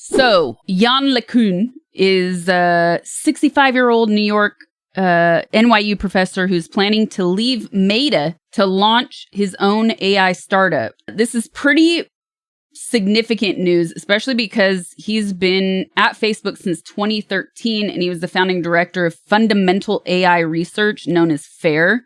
So Yann LeCun is a 65-year-old New York NYU professor who's planning to leave Meta to launch his own AI startup. This is pretty significant news, especially because he's been at Facebook since 2013, and he was the founding director of fundamental AI research known as FAIR.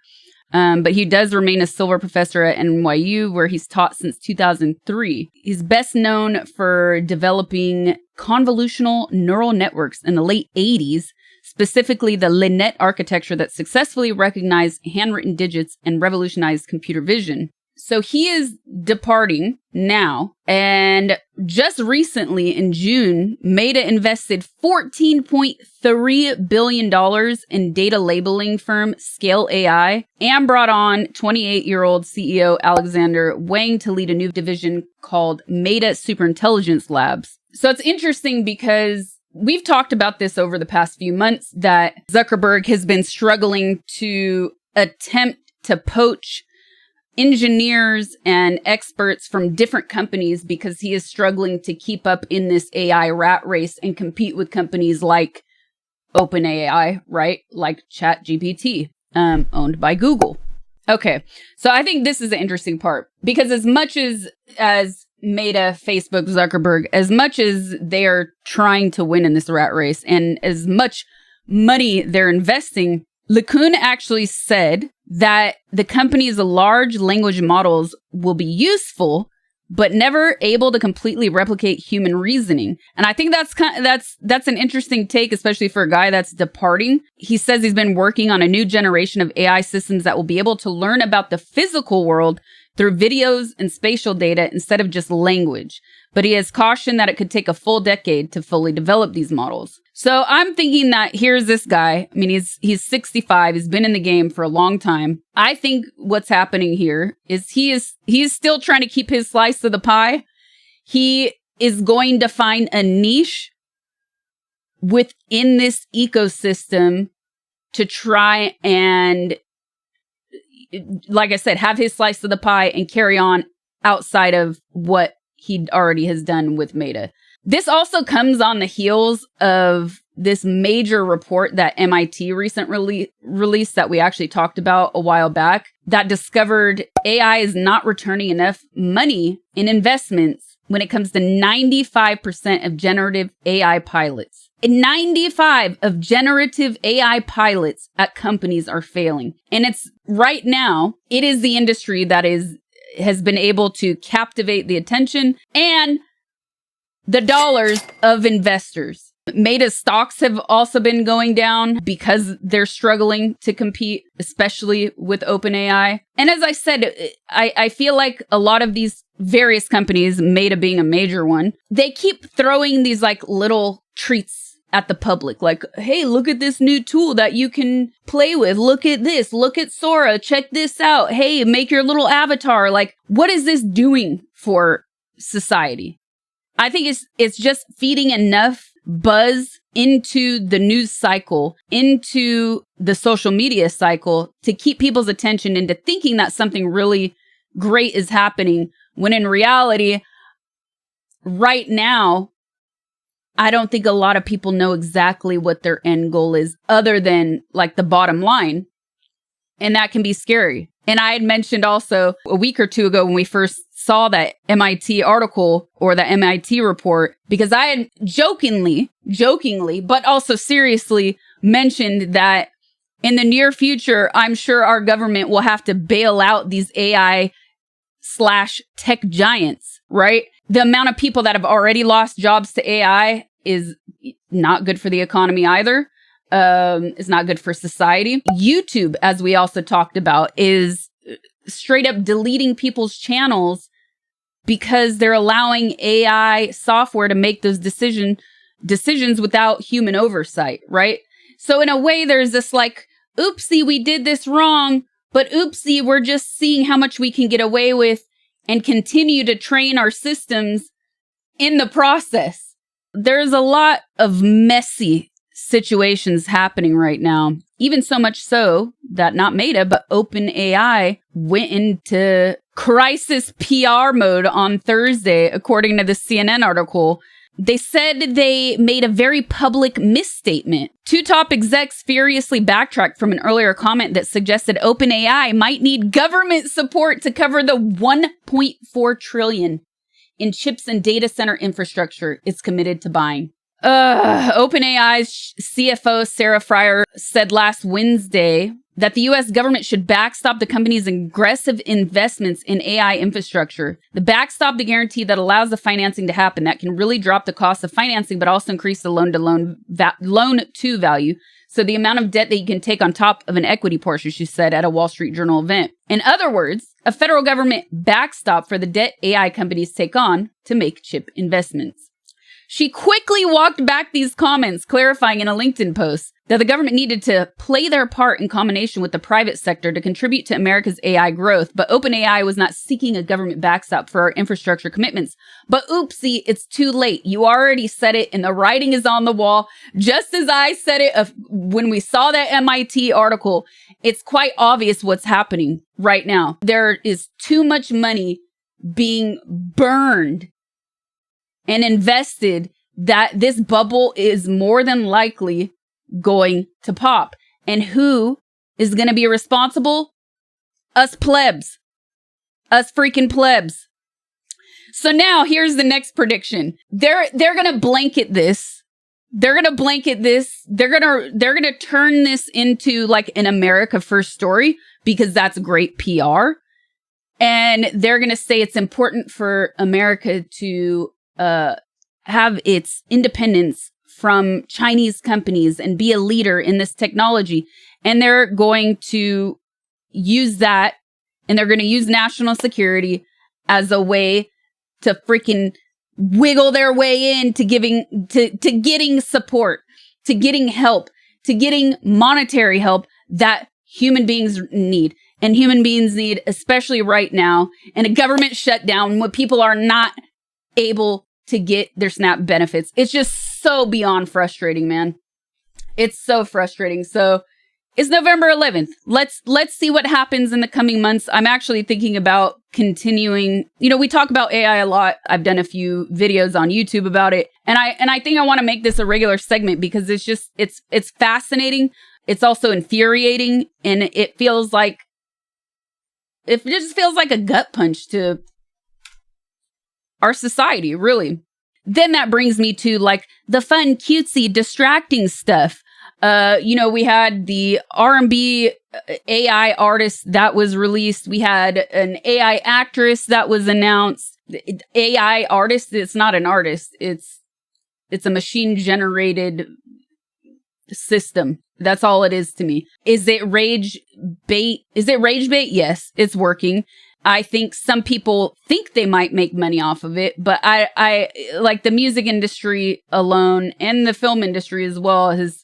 But he does remain a Silver Professor at NYU, where he's taught since 2003. He's best known for developing convolutional neural networks in the late 80s, specifically the Linnet architecture that successfully recognized handwritten digits and revolutionized computer vision. So he is departing now, and just recently in June, Meta invested $14.3 billion in data labeling firm Scale AI and brought on 28-year-old CEO Alexander Wang to lead a new division called Meta Superintelligence Labs. So it's interesting because we've talked about this over the past few months, that Zuckerberg has been struggling to attempt to poach engineers and experts from different companies because he is struggling to keep up in this AI rat race and compete with companies like OpenAI, right? Like ChatGPT, owned by Google. Okay, so I think this is the interesting part, because as much as Meta, Facebook, Zuckerberg, as much as they are trying to win in this rat race and as much money they're investing, LeCun actually said that the company's large language models will be useful, but never able to completely replicate human reasoning. And I think that's an interesting take, especially for a guy that's departing. He says he's been working on a new generation of AI systems that will be able to learn about the physical world through videos and spatial data instead of just language. But he has cautioned that it could take a full decade to fully develop these models. So I'm thinking that here's this guy. I mean, he's 65. He's been in the game for a long time. I think what's happening here is he's still trying to keep his slice of the pie. He is going to find a niche within this ecosystem to try and, like I said, have his slice of the pie and carry on outside of what he already has done with Meta. This also comes on the heels of this major report that MIT recently released that we actually talked about a while back, that discovered AI is not returning enough money in investments when it comes to 95% of generative AI pilots. 95 of generative AI pilots at companies are failing. And it's right now, it is the industry that has been able to captivate the attention and the dollars of investors. Meta's stocks have also been going down because they're struggling to compete, especially with OpenAI. And as I said, I feel like a lot of these various companies, Meta being a major one, they keep throwing these like little treats at the public. Like, hey, look at this new tool that you can play with. Look at this. Look at Sora. Check this out. Hey, make your little avatar. Like, what is this doing for society? I think it's just feeding enough buzz into the news cycle, into the social media cycle, to keep people's attention into thinking that something really great is happening, when in reality, right now, I don't think a lot of people know exactly what their end goal is, other than like the bottom line. And that can be scary. And I had mentioned also a week or two ago when we first saw that MIT article or the MIT report, because I had jokingly, but also seriously mentioned that in the near future, I'm sure our government will have to bail out these AI/tech giants, right? The amount of people that have already lost jobs to AI is not good for the economy either. It's not good for society. YouTube, as we also talked about, is straight up deleting people's channels because they're allowing AI software to make those decisions without human oversight, right? So in a way, there's this like, oopsie, we did this wrong, but oopsie, we're just seeing how much we can get away with and continue to train our systems in the process. There's a lot of messy situations happening right now, even so much so that not Meta, but OpenAI went into crisis PR mode on Thursday, according to the CNN article, They said they made a very public misstatement. Two top execs furiously backtracked from an earlier comment that suggested OpenAI might need government support to cover the $1.4 trillion in chips and data center infrastructure it's committed to buying. OpenAI's CFO Sarah Fryer said last Wednesday that the U.S. government should backstop the company's aggressive investments in AI infrastructure. The backstop, the guarantee that allows the financing to happen, that can really drop the cost of financing, but also increase the loan-to value. So the amount of debt that you can take on top of an equity portion, she said at a Wall Street Journal event. In other words, a federal government backstop for the debt AI companies take on to make chip investments. She quickly walked back these comments, clarifying in a LinkedIn post that the government needed to play their part in combination with the private sector to contribute to America's AI growth, but OpenAI was not seeking a government backstop for our infrastructure commitments. But oopsie, it's too late. You already said it and the writing is on the wall. Just as I said it when we saw that MIT article, it's quite obvious what's happening right now. There is too much money being burned and invested that this bubble is more than likely going to pop. And who is going to be responsible? Us plebs. Us freaking plebs. So now here's the next prediction. They're going to blanket this. They're going to blanket this. They're going to turn this into like an America First story because that's great PR. And they're going to say it's important for America to have its independence from Chinese companies and be a leader in this technology. And they're going to use that, and they're going to use national security as a way to freaking wiggle their way into getting support, to getting help, to getting monetary help that human beings need. And human beings need, especially right now, in a government shutdown when people are not able to get their SNAP benefits. It's just so beyond frustrating, man. It's so frustrating. So it's November 11th. Let's see what happens in the coming months. I'm actually thinking about continuing. You know, we talk about AI a lot. I've done a few videos on YouTube about it. And I think I want to make this a regular segment because it's fascinating. It's also infuriating. And it just feels like a gut punch to our society, really. Then that brings me to like the fun, cutesy, distracting stuff. We had the R&B AI artist that was released. We had an AI actress that was announced. AI artist, it's not an artist. It's a machine generated system. That's all it is to me. Is it rage bait? Yes, it's working. I think some people think they might make money off of it, but I like the music industry alone and the film industry as well has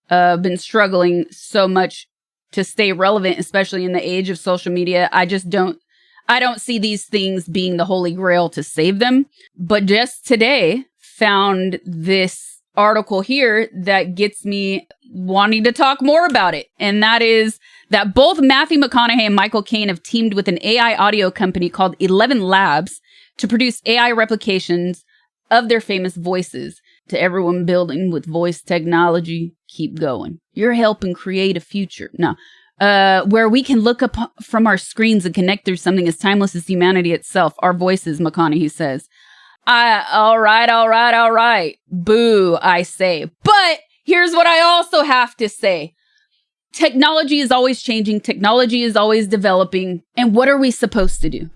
been struggling so much to stay relevant, especially in the age of social media. I don't see these things being the holy grail to save them. But just today found this article here that gets me wanting to talk more about it. And that is that both Matthew McConaughey and Michael Caine have teamed with an AI audio company called 11 Labs to produce AI replications of their famous voices. To everyone building with voice technology, keep going. You're helping create a future. No. Where we can look up from our screens and connect through something as timeless as humanity itself. Our voices, McConaughey says. All right. Boo, I say. But here's what I also have to say. Technology is always changing. Technology is always developing. And what are we supposed to do?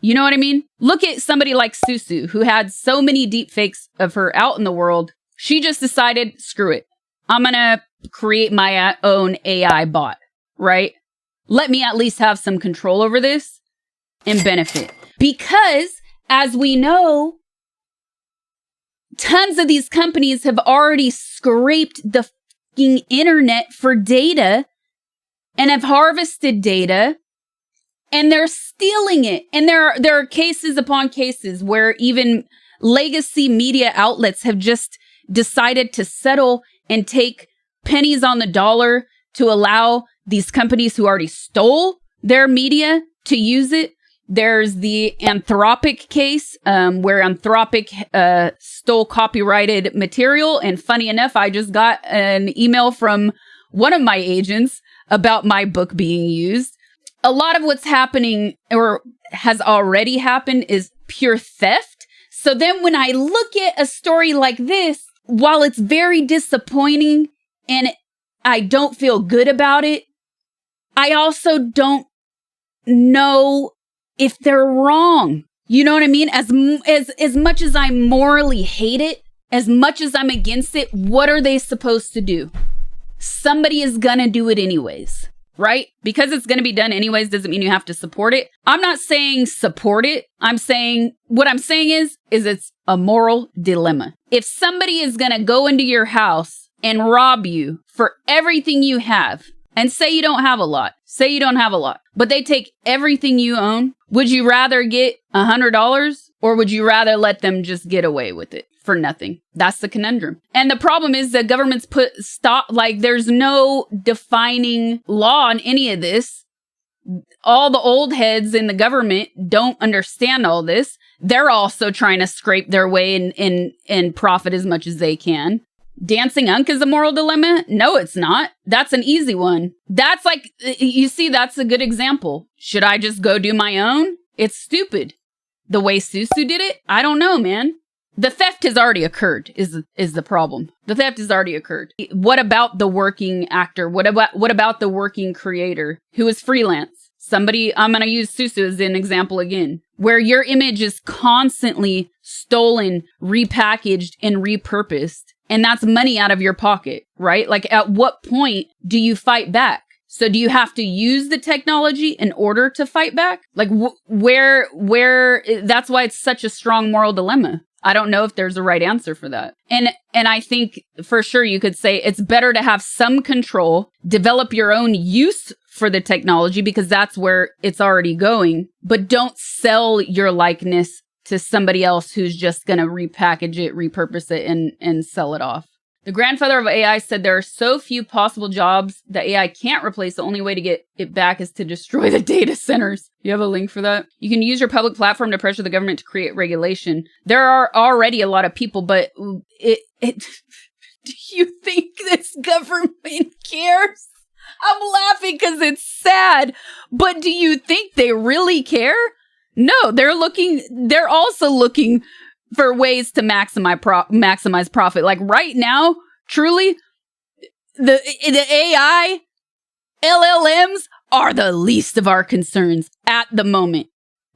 You know what I mean? Look at somebody like Susu, who had so many deep fakes of her out in the world. She just decided, screw it. I'm going to create my own AI bot, right? Let me at least have some control over this and benefit. Because, as we know, tons of these companies have already scraped the fucking internet for data and have harvested data, and they're stealing it. And there are cases upon cases where even legacy media outlets have just decided to settle and take pennies on the dollar to allow these companies who already stole their media to use it. There's the Anthropic case, where Anthropic stole copyrighted material. And funny enough, I just got an email from one of my agents about my book being used. A lot of what's happening or has already happened is pure theft. So then when I look at a story like this, while it's very disappointing and I don't feel good about it, I also don't know if they're wrong. You know what I mean? As much as I morally hate it, as much as I'm against it, what are they supposed to do? Somebody is gonna do it anyways, right? Because it's gonna be done anyways doesn't mean you have to support it. I'm not saying support it. What I'm saying is it's a moral dilemma. If somebody is gonna go into your house and rob you for everything you have, and say you don't have a lot, but they take everything you own, would you rather get $100 or would you rather let them just get away with it for nothing? That's the conundrum. And the problem is that governments there's no defining law on any of this. All the old heads in the government don't understand all this. They're also trying to scrape their way and profit as much as they can. Dancing Unk is a moral dilemma? No, it's not. That's an easy one. That's that's a good example. Should I just go do my own? It's stupid. The way Susu did it? I don't know, man. The theft has already occurred is the problem. The theft has already occurred. What about the working actor? What about the working creator who is freelance? Somebody, I'm going to use Susu as an example again, where your image is constantly stolen, repackaged, and repurposed. And that's money out of your pocket, right? Like, at what point do you fight back? So do you have to use the technology in order to fight back? Like, where, that's why it's such a strong moral dilemma. I don't know if there's a right answer for that. And I think for sure you could say it's better to have some control, develop your own use for the technology because that's where it's already going, but don't sell your likeness to somebody else who's just going to repackage it, repurpose it, and sell it off. The grandfather of AI said there are so few possible jobs that AI can't replace. The only way to get it back is to destroy the data centers. You have a link for that? You can use your public platform to pressure the government to create regulation. There are already a lot of people, but do you think this government cares? I'm laughing because it's sad, but do you think they really care? No, they're also looking for ways to maximize profit. Like right now, truly, the AI LLMs are the least of our concerns at the moment.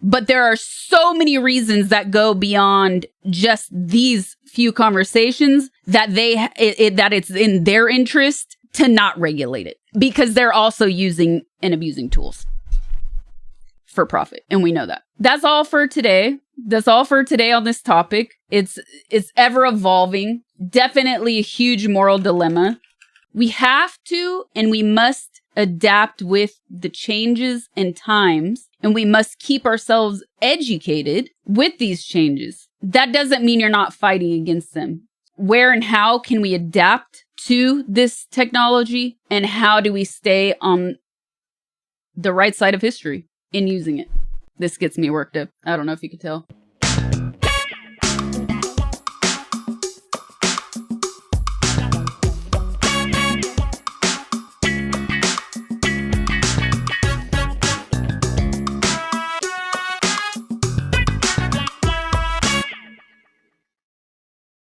But there are so many reasons that go beyond just these few conversations that that it's in their interest to not regulate it because they're also using and abusing tools for profit. And we know that. That's all for today. On this topic. It's ever evolving. Definitely a huge moral dilemma. We have to and we must adapt with the changes and times, and we must keep ourselves educated with these changes. That doesn't mean you're not fighting against them. Where and how can we adapt to this technology, and how do we stay on the right side of history in using it? This gets me worked up. I don't know if you could tell.